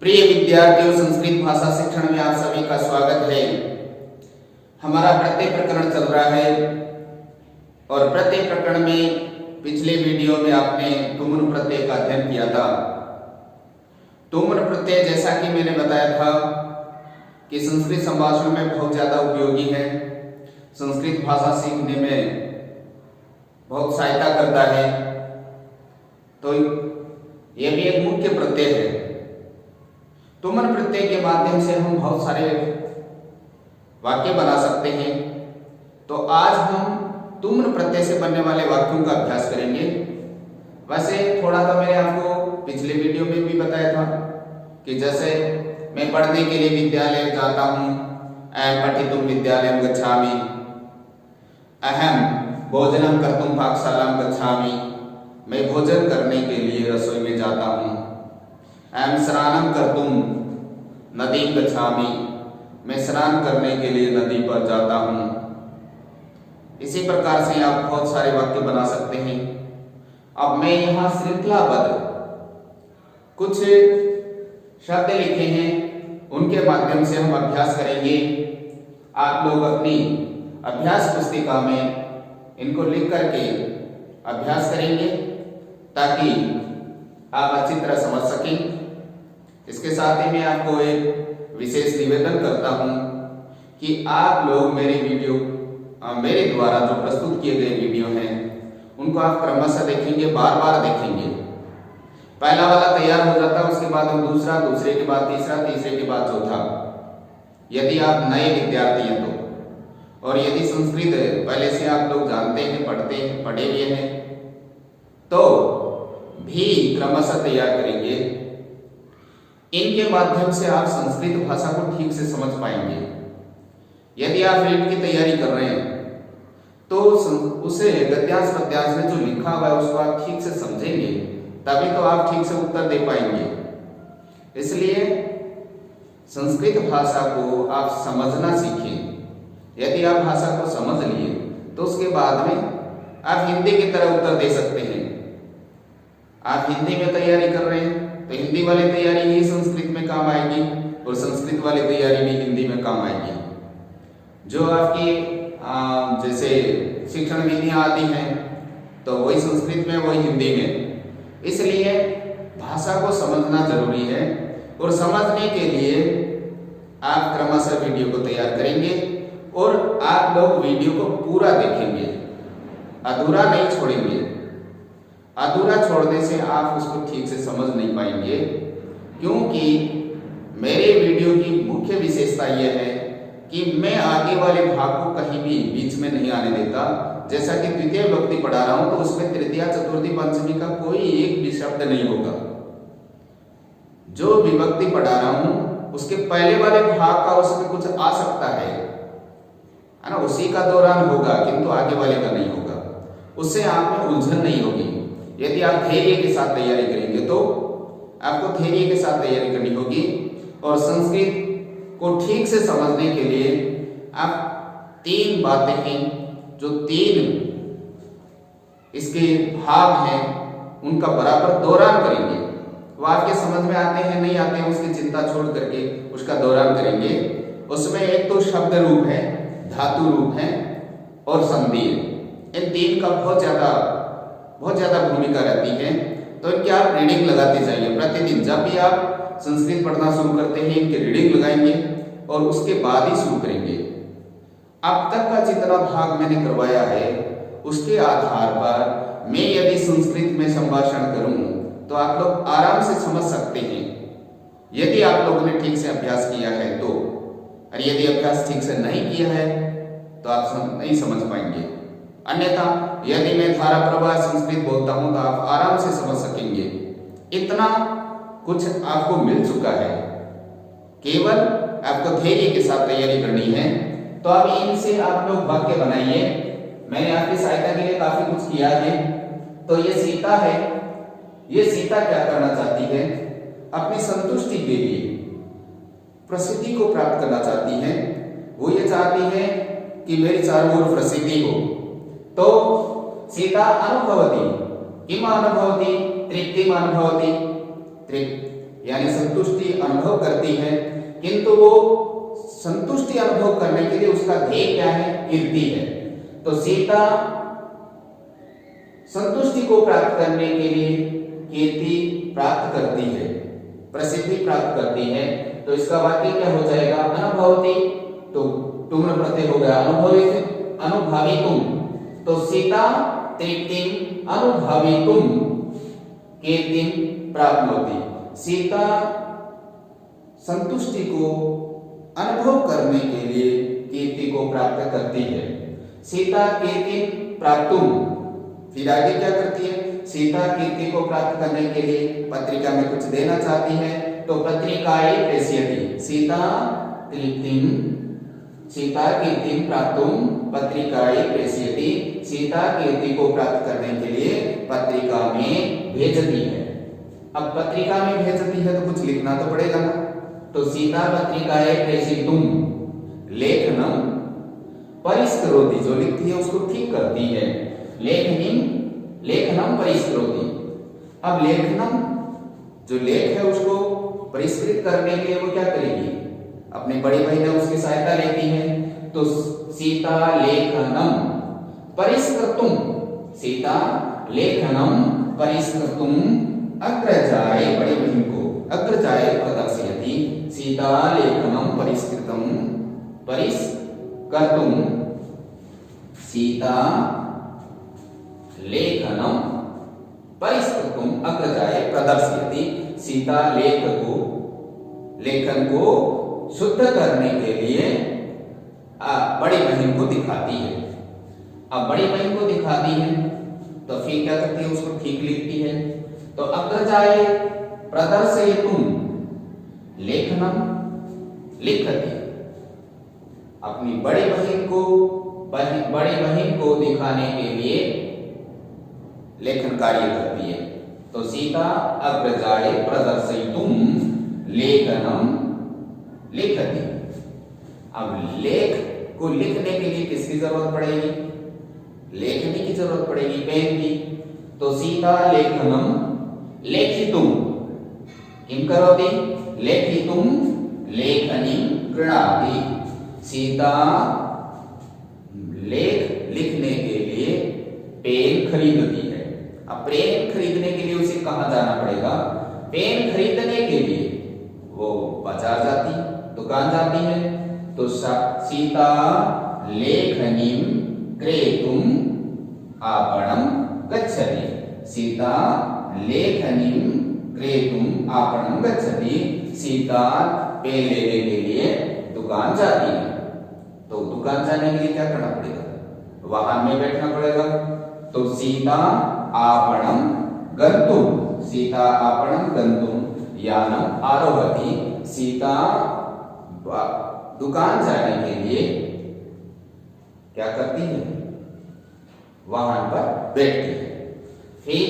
प्रिय विद्यार्थियों, संस्कृत भाषा शिक्षण में आप सभी का स्वागत है। हमारा प्रत्येक प्रकरण चल रहा है और प्रत्येक प्रकरण में पिछले वीडियो में आपने तुमुन प्रत्यय का अध्ययन किया था। तुमुन प्रत्यय जैसा कि मैंने बताया था कि संस्कृत संभाषण में बहुत ज्यादा उपयोगी है, संस्कृत भाषा सीखने में बहुत सहायता करता है। तो यह भी एक मुख्य प्रत्यय है। तुमुन प्रत्यय के माध्यम से हम बहुत सारे वाक्य बना सकते हैं। तो आज हम तुमुन प्रत्यय से बनने वाले वाक्यों का अभ्यास करेंगे। वैसे थोड़ा तो मैंने आपको पिछले वीडियो में भी बताया था कि जैसे मैं पढ़ने के लिए विद्यालय जाता हूँ, अहम पठितुम विद्यालयं गच्छामि, अहम भोजनम कर्तुम पाकशालां गच्छामि, मैं भोजन करने के लिए रसोई में जाता हूँ। अहम स्नानं कर्तुम नदीं गच्छामि, मैं स्नान करने के लिए नदी पर जाता हूँ। इसी प्रकार से आप बहुत सारे वाक्य बना सकते हैं। अब मैं यहाँ श्रृंखलाबद्ध कुछ शब्द लिखे हैं, उनके माध्यम से हम अभ्यास करेंगे। आप लोग अपनी अभ्यास पुस्तिका में इनको लिख करके अभ्यास करेंगे ताकि आप अच्छी तरह समझ सकें। इसके साथ ही मैं आपको एक विशेष निवेदन करता हूं कि आप लोग मेरे द्वारा जो प्रस्तुत किए गए वीडियो हैं उनको आप क्रमशः देखेंगे, बार बार देखेंगे। पहला वाला तैयार हो जाता है, उसके बाद हम दूसरा, दूसरे के बाद तीसरा, तीसरे के बाद चौथा। यदि आप नए विद्यार्थी हैं तो, और यदि संस्कृत पहले से आप लोग जानते हैं, पढ़े हुए हैं तो भी क्रमशः तैयार करेंगे। इनके माध्यम से आप संस्कृत भाषा को ठीक से समझ पाएंगे। यदि आप रीट की तैयारी कर रहे हैं तो उसे गद्यांश पद्यांश में जो लिखा हुआ है उसको आप ठीक से समझेंगे, तभी तो आप ठीक से उत्तर दे पाएंगे। इसलिए संस्कृत भाषा को आप समझना सीखें। यदि आप भाषा को समझ लिए तो उसके बाद में आप हिंदी की तरह उत्तर दे सकते हैं। आप हिंदी में तैयारी कर रहे हैं तो हिंदी वाली तैयारी ही संस्कृत में काम आएगी और संस्कृत वाली तैयारी भी हिंदी में काम आएगी। जो आपकी जैसे शिक्षण विधियां आदि हैं तो वही संस्कृत में, वही हिंदी में। इसलिए भाषा को समझना जरूरी है और समझने के लिए आप क्रमशः वीडियो को तैयार करेंगे और आप लोग वीडियो को पूरा देखेंगे, अधूरा नहीं छोड़ेंगे। अधूरा छोड़ने से आप उसको ठीक से समझ नहीं पाएंगे, क्योंकि मेरे वीडियो की मुख्य विशेषता यह है कि मैं आगे वाले भाग को कहीं भी बीच में नहीं आने देता। जैसा कि द्वितीय विभक्ति पढ़ा रहा हूं तो उसमें तृतीया, चतुर्थी, पंचमी का कोई एक भी शब्द नहीं होगा। जो विभक्ति पढ़ा रहा हूं उसके पहले वाले भाग का उसमें कुछ आ सकता है ना, उसी का दौरान होगा, किंतु आगे वाले का नहीं होगा। उससे आप में उलझन नहीं होगी। यदि आप धैर्य के साथ तैयारी करेंगे तो आपको धैर्य के साथ तैयारी करनी होगी। और संस्कृत को ठीक से समझने के लिए आप 3 बातें हैं, जो 3 इसके भाग हैं, उनका बराबर दौरान करेंगे। वो आपके समझ में आते हैं नहीं आते हैं उसकी चिंता छोड़ करके उसका दौरान करेंगे। उसमें एक तो शब्द रूप है, धातु रूप है और संधि है। इन 3 का बहुत ज्यादा भूमिका रहती है। तो इनकी आप रीडिंग लगाते जाइए प्रतिदिन। जब भी आप संस्कृत पढ़ना शुरू करते हैं इनकी रीडिंग लगाएंगे और उसके बाद ही शुरू करेंगे। अब तक का जितना भाग मैंने करवाया है उसके आधार पर मैं यदि संस्कृत में संभाषण करूं तो आप लोग आराम से समझ सकते हैं, यदि आप लोगों ने ठीक से अभ्यास किया है तो। और यदि अभ्यास ठीक से नहीं किया है तो आप नहीं समझ पाएंगे। अन्यथा यदि मैं धारा प्रवाह संस्कृत बोलता हूं तो आप आराम से समझ सकेंगे। इतना कुछ आपको मिल चुका है, केवल आपको धैर्य के साथ तैयारी करनी है। तो अब इनसे आप लोग वाक्य बनाइए। मैंने आपकी सहायता के लिए काफी कुछ किया है। तो ये सीता है, ये सीता क्या करना चाहती है? अपनी संतुष्टि के लिए प्रसिद्धि को प्राप्त करना चाहती है। वो ये चाहती है कि मेरी चारों ओर प्रसिद्धि हो। तो सीता अनुभवती, किम अनुभवती? तृप्तिम अनुभवती। यानी संतुष्टि अनुभव करती है, किंतु वो संतुष्टि अनुभव करने के लिए उसका ध्येय क्या है? कीर्ति है। तो सीता संतुष्टि को प्राप्त करने के लिए कीर्ति प्राप्त करती है, प्रसिद्धि प्राप्त करती है। तो इसका वाक्य क्या हो जाएगा? अनुभवती, तो तुम प्रत्यय हो गया अनुभवित, अनुभवितुम। तो सीता तृप्तिम अनुभवितुम कीर्तिम प्राप्नोति। सीता संतुष्टि को अनुभव करने के लिए कीर्ति को प्राप्त करती है। सीता कीर्तिम प्राप्तुम, फिर आगे क्या करती है? सीता कीर्ति को प्राप्त करने के लिए पत्रिका में कुछ देना चाहती है, तो पत्रिकाए प्रेषयति। सीता कीर्तिम प्राप्तुम पत्रिकाए प्रेषयति। सीता कीर्ति को प्राप्त करने के लिए पत्रिका में भेजती है। अब पत्रिका में भेजती है तो कुछ लिखना तो पड़ेगा ना। तो सीता पत्रिकाए प्रेषितुम लेखनम परिष्करोति, जो लिखती है उसको ठीक करती है। लेखनम परिष्करोति। अब लेखनम जो लेख है उसको परिष्कृत करने के लिए वो क्या करेगी? अपनी बड़ी बहन है उसकी सहायता लेती है। तो सीता लेखनम परिष्कृतुम, सीता लेखनम परिष्कृतुम अग्रजाय, बड़ी बहन को अग्रजाय प्रदर्शयति। सीता लेखनम परिष्कृतम परिष्कर्तुम, सीता लेखनम परिष्कृतुम अग्रजाय प्रदर्शयति। सीता लेखन को शुद्ध करने के लिए बड़ी बहन को दिखाती है। अब बड़ी बहन को दिखाती है तो फिर क्या करती है? उसको ठीक लिखती है। तो अग्रजाय प्रदर्शयितुम लेखनम लिखति। अपनी बड़ी बहन को दिखाने के लिए लेखन कार्य करती है। तो सीता अग्रजाय प्रदर्शयितुम लेखनम लिखति। अब लेख को लिखने के लिए किसकी जरूरत पड़ेगी? लेखनी की जरूरत पड़ेगी, पेन की। तो सीता लेखनम लेखितुम किम करोति? लेखितुम लेखनीं गृह्णाति। सीता लेख लिखने के लिए पेन खरीदती है। अब पेन खरीदने के लिए उसे कहां जाना पड़ेगा? पेन खरीदने के लिए वो बाजार जाती, दुकान जाती है। तो सीता लेखनीं क्रेतुम आपणम गच्छति। सीता लेखनीं क्रेतुम आपणम गच्छति। सीता पेन लेने के लिए दुकान जाती है। तो दुकान जाने के लिए क्या करना पड़ेगा? वाहन में बैठना पड़ेगा। तो सीता आपणम गंतुम, सीता आपणम गंतुम यानम आरोहति। सीता दुकान जाने के लिए क्या करती है? वाहन पर बैठती है। फिर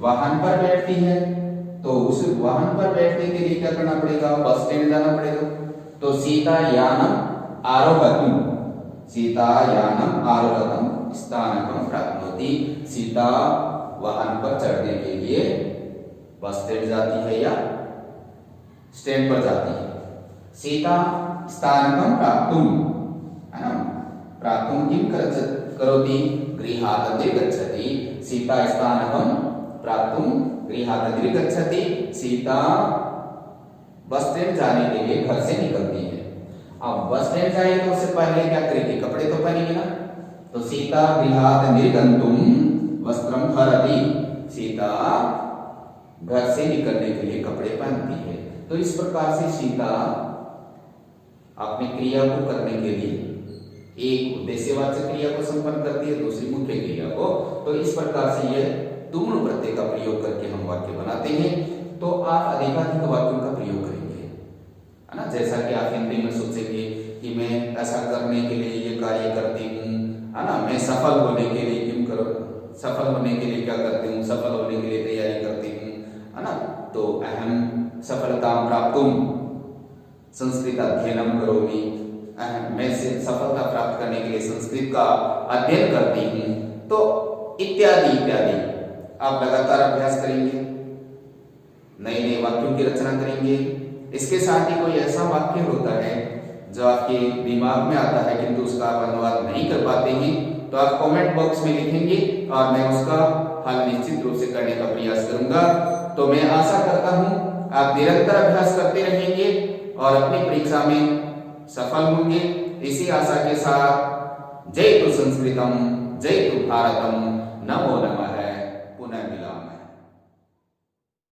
वाहन पर बैठती है तो उस वाहन पर बैठने के लिए क्या करना पड़ेगा? बस स्टैंड जाना पड़ेगा। तो सीता यानम आरोहतुम, सीता यानम आरोहतुम स्थानकम प्राप्नोति। सीता वाहन पर चढ़ने के लिए बस स्टैंड जाती है या स्टैंड पर जाती है। सीता स्थानकम प्राप्तुम, है ना? प्राप्तुम किम करोति? गृहात् निर्गच्छति। सीता स्थानकम प्राप्तुम गृहात् निर्गच्छति। सीता बस स्टैंड जाने के लिए घर से निकलती है। अब बस स्टैंड जाएगी तो उससे पहले क्या करेगी? कपड़े तो पहनेगी ना। तो सीता गृहात् निर्गन्तुम वस्त्रम धरति। सीता घर से निकलने के लिए कपड़े पहनती है। तो इस प्रकार से सीता अपनी क्रिया को करने के लिए एक उद्देश्यवाचक क्रिया को संपन्न करती है, दूसरी मुख्य क्रिया को। तो इस प्रकार से यह दोनों प्रत्यय का प्रयोग करके हम वाक्य बनाते हैं। तो आप अधिकाधिक वाक्यों का प्रयोग करेंगे, है ना? जैसा कि आप हिंदी में सोचेंगे कि मैं ऐसा करने के लिए ये कार्य करती हूँ, है ना? मैं सफल होने के लिए सफल होने के लिए क्या करती हूँ? सफल होने के लिए तैयारी करती हूँ, है ना? तो अहम सफलतां प्राप्तुम संस्कृत अध्ययनम करोमि। मैं सफलता प्राप्त करने के लिए संस्कृत का अध्ययन करती हूँ। तो इत्यादि इत्यादि आप लगातार अभ्यास करेंगे। नए नए वाक्यों की रचना करेंगे। इसके साथ ही कोई ऐसा वाक्य होता है जो आपके दिमाग में आता है किंतु उसका आप अनुवाद नहीं कर पाते हैं, तो आप कमेंट बॉक्स में लिखेंगे और मैं उसका हल निश्चित रूप से करने का प्रयास करूंगा। तो मैं आशा करता हूं आप निरंतर अभ्यास करते रहेंगे और अपनी परीक्षा में सफल होंगे। इसी आशा के साथ जय तु संस्कृतम, जय तु भारतम, नमो नमः, पुनः मिलामः।